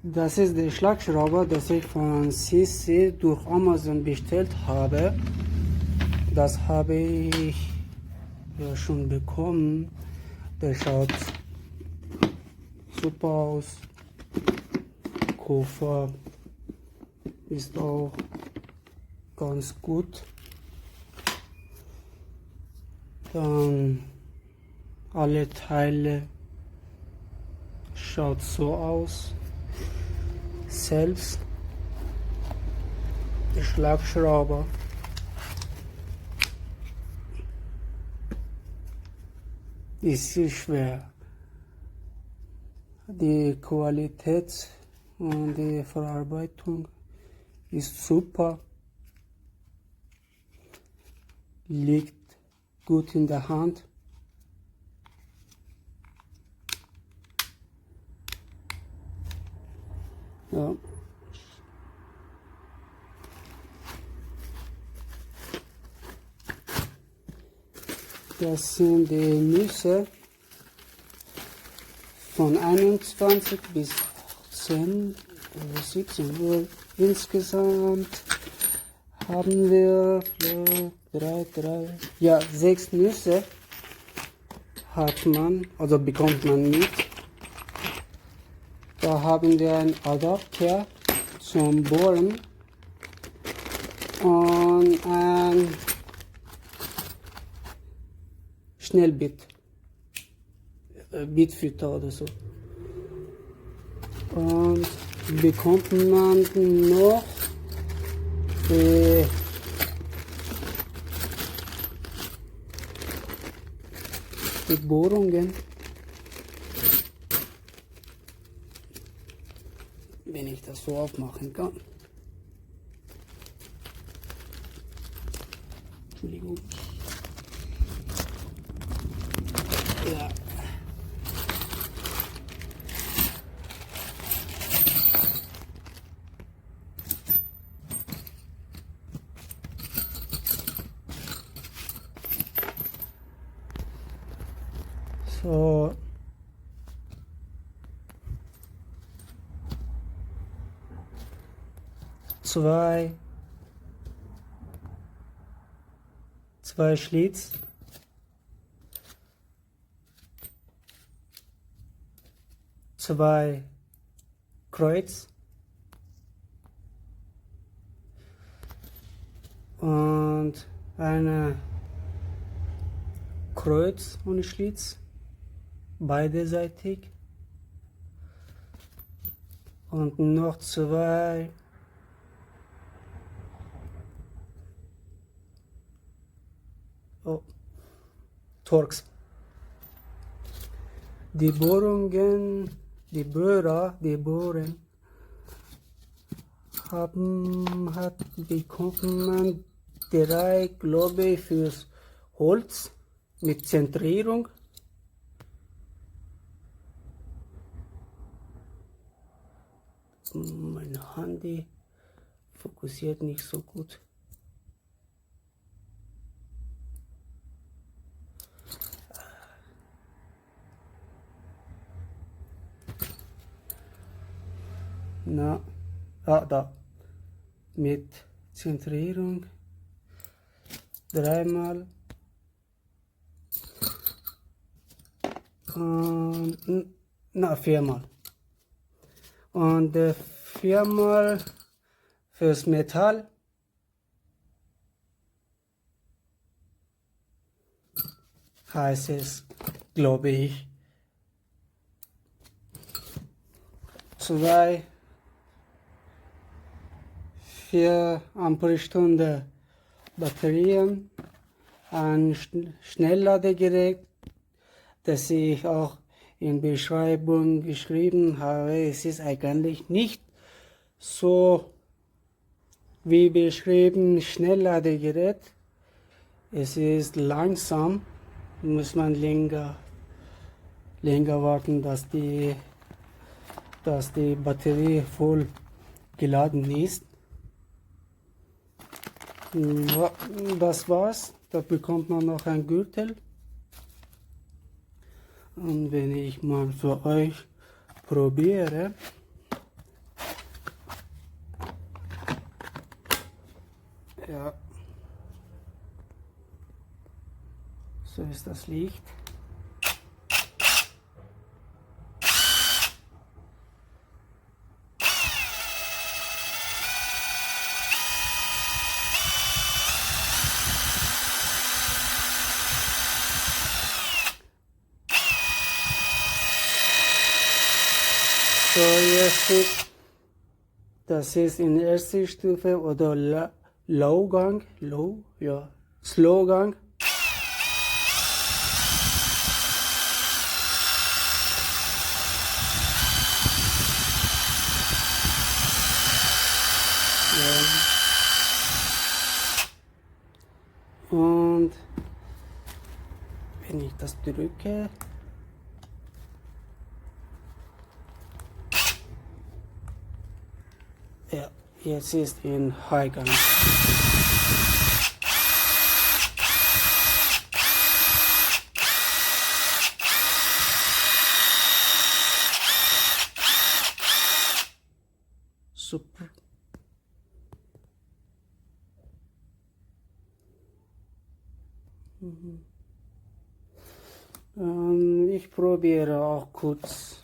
Das ist der Schlagschrauber, das ich von Seesii durch Amazon bestellt habe. Das habe ich ja schon bekommen. Der schaut super aus. Koffer ist auch ganz gut. Dann alle Teile schaut so aus. Selbst der Schlagschrauber. Ist sehr schwer. Die Qualität und die Verarbeitung ist super. Liegt gut in der Hand. Ja. Das sind die Nüsse von 21 bis 10 oder 17 Uhr. Insgesamt haben wir 6 Nüsse hat man, also bekommt man mit. Da haben wir einen Adapter zum Bohren und ein Schnellbit, Bitfilter oder so. Und bekommt man noch die Bohrungen. Wenn ich das so aufmachen kann. Entschuldigung. Ja. So. Zwei Schlitz. Zwei Kreuz. Und eine Kreuz ohne Schlitz. Beiderseitig. Und noch zwei Torx. Die Bohrungen, die Bohren bekommt man 3, glaube ich, fürs Holz mit Zentrierung. Mein Handy fokussiert nicht so gut. Na, da. Mit Zentrierung. 3-mal. Und, 4-mal. Und 4-mal fürs Metall. Heißt es, glaube ich. 2 4 Ampere-Stunde Batterien, ein Schnellladegerät, das ich auch in Beschreibung geschrieben habe. Es ist eigentlich nicht so wie beschrieben Schnellladegerät. Es ist langsam, muss man länger warten, dass die Batterie voll geladen ist. Ja, das war's. Da bekommt man noch ein Gürtel. Und wenn ich mal für euch probiere, Ja. So ist das Licht. So, jetzt, das ist in erster Stufe oder Low-Gang, ja, Slow-Gang. Ja. Und wenn ich das drücke, ja, jetzt ist in High-Gang. Super. Ich probiere auch kurz.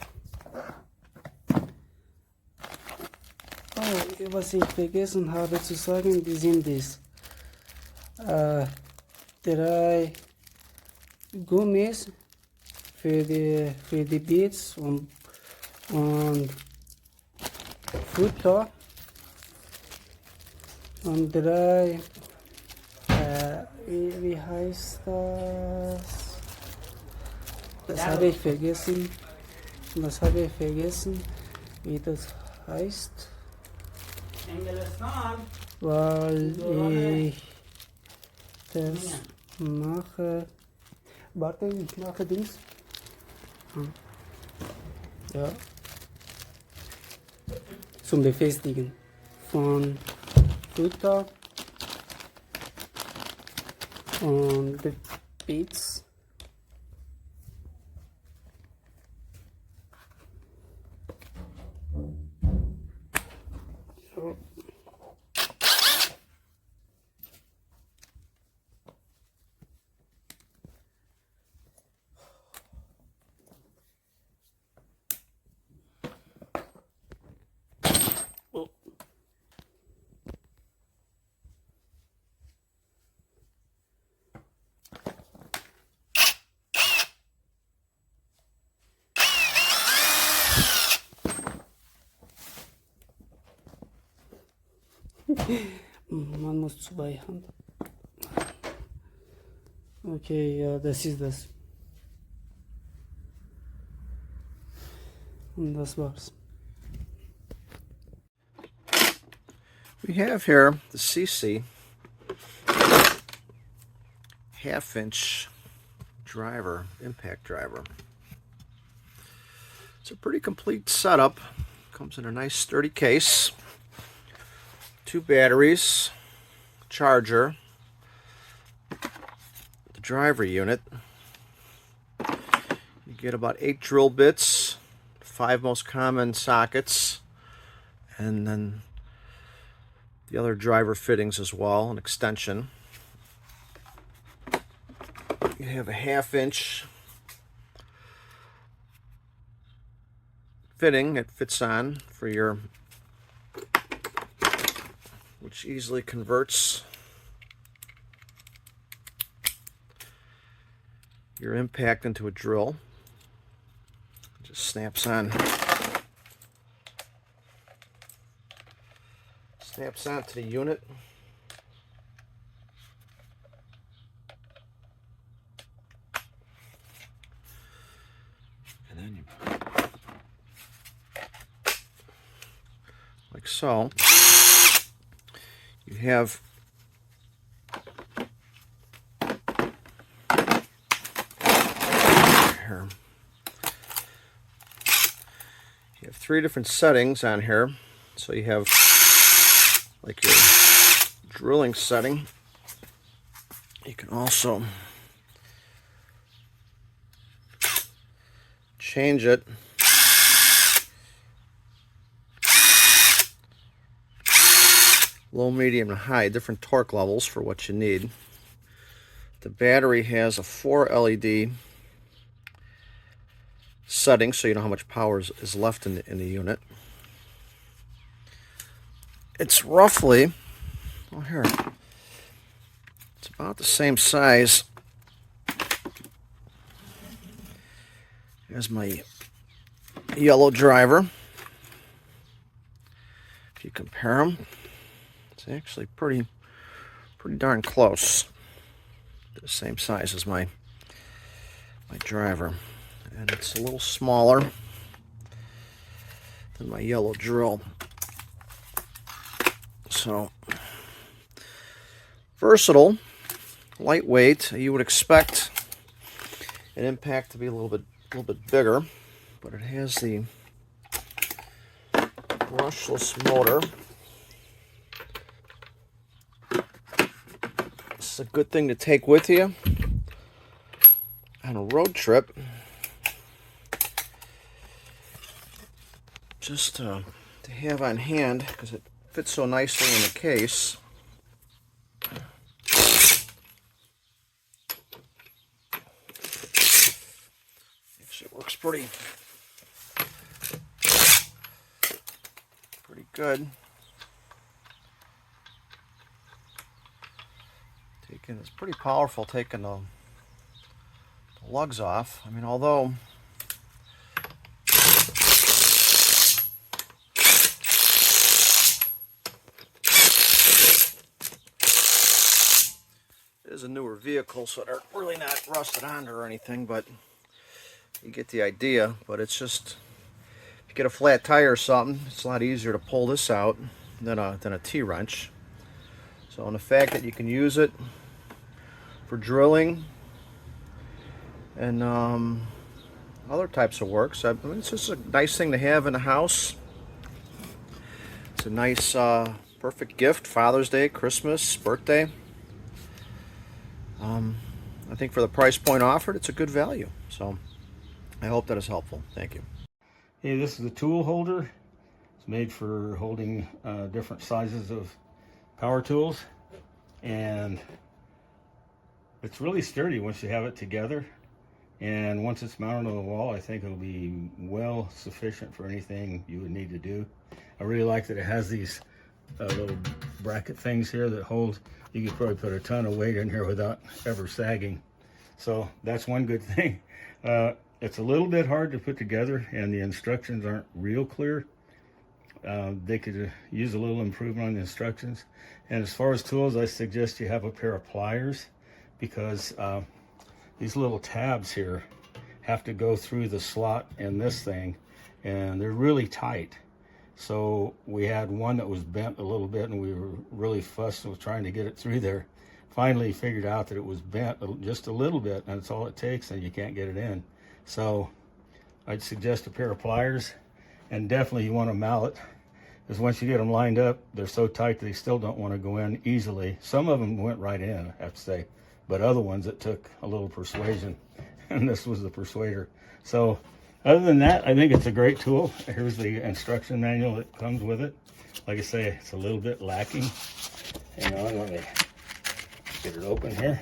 Oh, was ich vergessen habe zu sagen, die sind es. 3 Gummis für die Beats und Futter und 3 wie heißt das? Das habe ich vergessen. Wie das heißt. Weil ich das mache. Warte, ich mache Dings. Ja. Zum Befestigen von Futter und Beats. So. Oh. Man muss 2 Hand. Okay, ja, das ist das. Und das war's. We have here the Seesii half-inch driver, impact driver. It's a pretty complete setup. Comes in a nice sturdy case. 2 batteries, charger, the driver unit. You get about 8 drill bits, 5 most common sockets, and then the other driver fittings as well, an extension. You have a 1/2 inch fitting that fits on for your, which easily converts your impact into a drill. It just snaps on. Snaps onto the unit. And then you, like so. You have here. You have 3 different settings on here. So you have like your drilling setting. You can also change it low, medium, and high, different torque levels for what you need. The battery has a 4 LED setting, so you know how much power is left in the unit. It's roughly, oh here, it's about the same size as my yellow driver. If you compare them, it's actually pretty darn close to the same size as my driver, and it's a little smaller than my yellow drill. So versatile, lightweight. You would expect an impact to be a little bit bigger, but it has the brushless motor. This is a good thing to take with you on a road trip, just to have on hand, because it fits so nicely in the case. Actually, it works pretty good. It's pretty powerful taking the lugs off. I mean, although it is a newer vehicle, so they're really not rusted onto or anything, but you get the idea. But it's just, if you get a flat tire or something, it's a lot easier to pull this out than a T-wrench. So, and the fact that you can use it for drilling and other types of works, I mean, it's just a nice thing to have in the house. It's a nice, perfect gift, Father's Day, Christmas, birthday. I think for the price point offered, it's a good value. So I hope that is helpful. Thank you. Hey, this is a tool holder. It's made for holding different sizes of power tools, and it's really sturdy once you have it together. And once it's mounted on the wall, I think it'll be well sufficient for anything you would need to do. I really like that it has these little bracket things here that hold. You could probably put a ton of weight in here without ever sagging. So that's one good thing. It's a little bit hard to put together, and the instructions aren't real clear. They could use a little improvement on the instructions. And as far as tools, I suggest you have a pair of pliers, because these little tabs here have to go through the slot in this thing, and they're really tight. So we had one that was bent a little bit, and we were really fussed with trying to get it through there. Finally figured out that it was bent just a little bit, and that's all it takes, and you can't get it in. So I'd suggest a pair of pliers, and definitely you want a mallet, because once you get them lined up, they're so tight they still don't want to go in easily. Some of them went right in, I have to say, but other ones it took a little persuasion, and this was the persuader. So other than that, I think it's a great tool. Here's the instruction manual that comes with it. Like I say, it's a little bit lacking. Hang on, let me get it open here.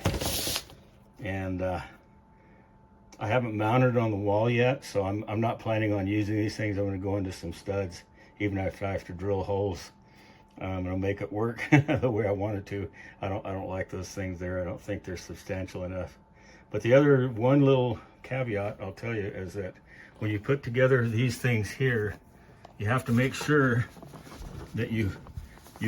And I haven't mounted it on the wall yet, so I'm not planning on using these things. I'm going to go into some studs, even if I have to drill holes. I'm going to make it work the way I want it to. I don't like those things there. I don't think they're substantial enough. But the other one little caveat I'll tell you is that when you put together these things here, you have to make sure that you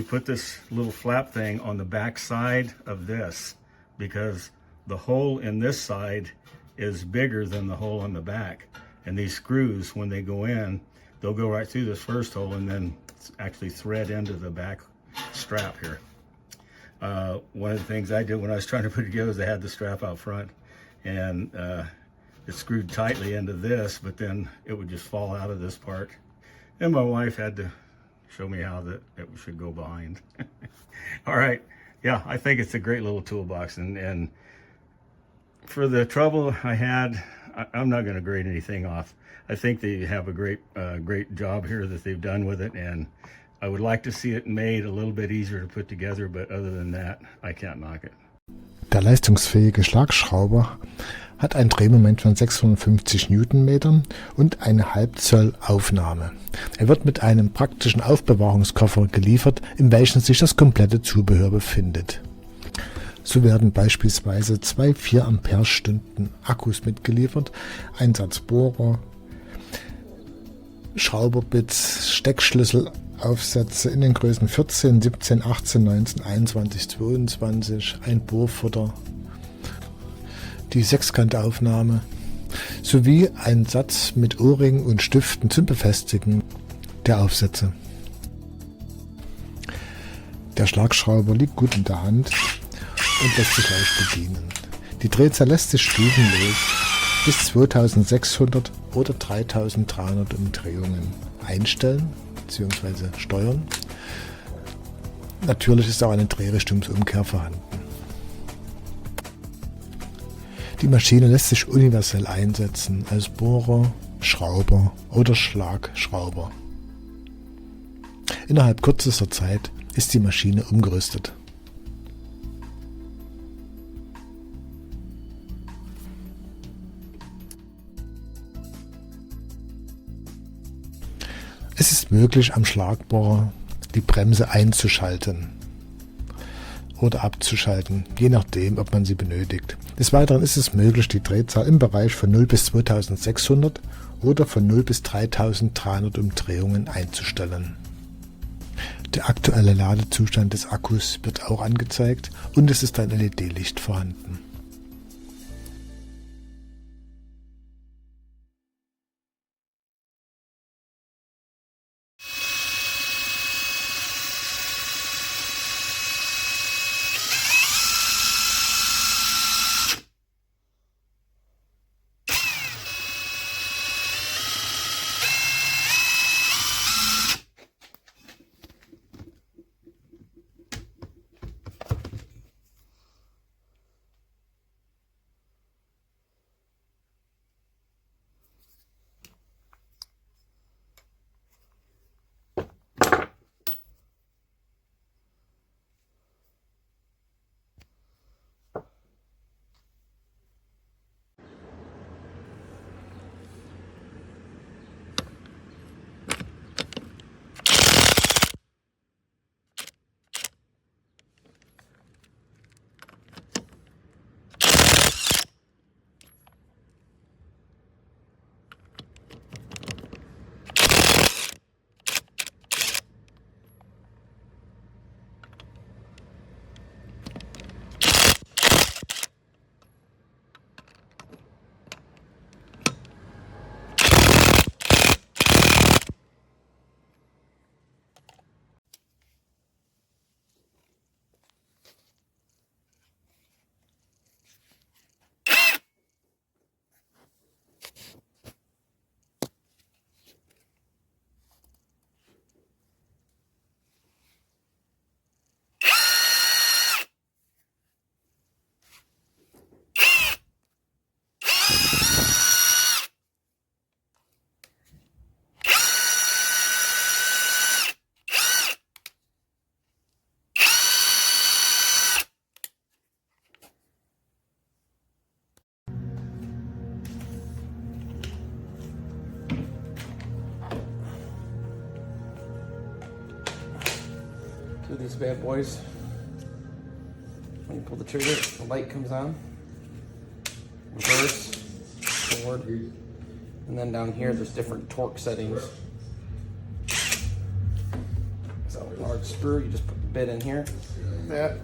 put this little flap thing on the back side of this, because the hole in this side is bigger than the hole on the back. And these screws, when they go in, they'll go right through this first hole and then actually thread into the back strap here. One of the things I did when I was trying to put it together is I had the strap out front, and it screwed tightly into this, but then it would just fall out of this part. And my wife had to show me how that it should go behind. All right, yeah, I think it's a great little toolbox, and for the trouble I had, I'm not going to grade anything off. I think they have a great job here that they've done with it, and I would like to see it made a little bit easier to put together, but other than that, I can't knock it. Der leistungsfähige Schlagschrauber hat ein Drehmoment von 650 Newtonmetern und eine Halbzoll Aufnahme. Er wird mit einem praktischen Aufbewahrungskoffer geliefert, in welchem sich das komplette Zubehör befindet. So werden beispielsweise zwei 4 Ampere-Stunden Akkus mitgeliefert, ein Satz Bohrer, Schrauberbits, Steckschlüsselaufsätze in den Größen 14, 17, 18, 19, 21, 22, ein Bohrfutter, die Sechskantaufnahme sowie ein Satz mit Ohrringen und Stiften zum Befestigen der Aufsätze. Der Schlagschrauber liegt gut in der Hand und lässt sich leicht bedienen. Die Drehzahl lässt sich stufenlos bis 2600 oder 3300 Umdrehungen einstellen bzw. steuern. Natürlich ist auch eine Drehrichtungsumkehr vorhanden. Die Maschine lässt sich universell einsetzen als Bohrer, Schrauber oder Schlagschrauber. Innerhalb kürzester Zeit ist die Maschine umgerüstet. Es ist möglich, am Schlagbohrer die Bremse einzuschalten oder abzuschalten, je nachdem, ob man sie benötigt. Des Weiteren ist es möglich, die Drehzahl im Bereich von 0 bis 2600 oder von 0 bis 3300 Umdrehungen einzustellen. Der aktuelle Ladezustand des Akkus wird auch angezeigt und es ist ein LED-Licht vorhanden. Do these bad boys. When you pull the trigger, the light comes on. Reverse, forward, and then down here there's different torque settings. So large screw, you just put the bit in here, like that.